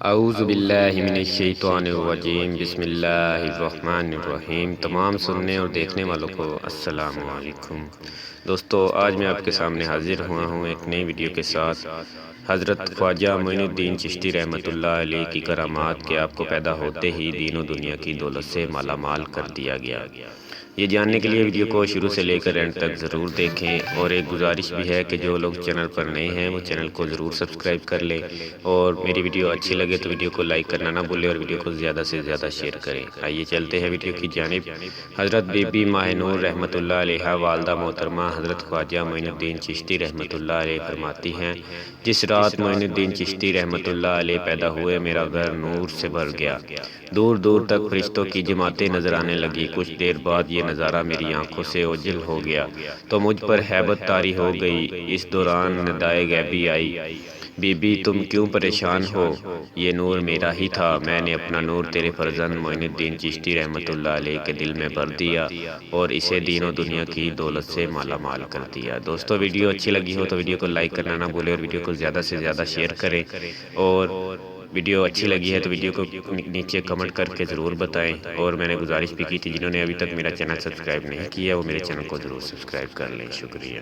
اعوذ باللہ من الشیطان الرجیم، بسم اللہ الرحمن الرحیم۔ تمام سننے اور دیکھنے والوں کو السلام علیکم۔ دوستو، آج میں آپ کے سامنے حاضر ہوا ہوں ایک نئی ویڈیو کے ساتھ۔ حضرت خواجہ معین الدین چشتی رحمۃ اللہ علیہ کی کرامات کہ آپ کو پیدا ہوتے ہی دین و دنیا کی دولت سے مالا مال کر دیا گیا۔ یہ جاننے کے لیے ویڈیو کو شروع سے لے کر اینڈ تک ضرور دیکھیں، اور ایک گزارش بھی ہے کہ جو لوگ چینل پر نئے ہیں وہ چینل کو ضرور سبسکرائب کر لیں، اور میری ویڈیو اچھی لگے تو ویڈیو کو لائک کرنا نہ بھولیں اور ویڈیو کو زیادہ سے زیادہ شیئر کریں۔ آئیے چلتے ہیں ویڈیو کی جانب۔ حضرت بی بی ماہ نور رحمۃ اللہ علیہ والدہ محترمہ حضرت خواجہ معین الدین چشتی رحمۃ اللہ علیہ فرماتی ہیں، جس رات معین الدین چشتی رحمۃ اللہ علیہ پیدا ہوئے میرا گھر نور سے بھر گیا، دور دور تک فرشتوں کی جماعتیں نظر آنے لگی۔ کچھ دیر بعد یہ نظارہ میری آنکھوں سے اوجھل ہو گیا تو مجھ پر ہیبت طاری ہو گئی۔ اس دوران ندائے غیبی آئی، بی بی تم کیوں پریشان ہو؟ یہ نور میرا ہی تھا، میں نے اپنا نور تیرے فرزند معین الدین چشتی رحمۃ اللہ علیہ کے دل میں بھر دیا اور اسے دین و دنیا کی دولت سے مالا مال کر دیا۔ دوستو، ویڈیو اچھی لگی ہو تو ویڈیو کو لائک کرنا نہ بھولیں اور ویڈیو کو زیادہ سے زیادہ شیئر کریں، اور ویڈیو اچھی لگی ہے تو ویڈیو کو نیچے کمنٹ کر کے ضرور بتائیں۔ اور میں نے گزارش بھی کی تھی، جنہوں نے ابھی تک میرا چینل سبسکرائب نہیں کیا وہ میرے چینل کو ضرور سبسکرائب کر لیں۔ شکریہ۔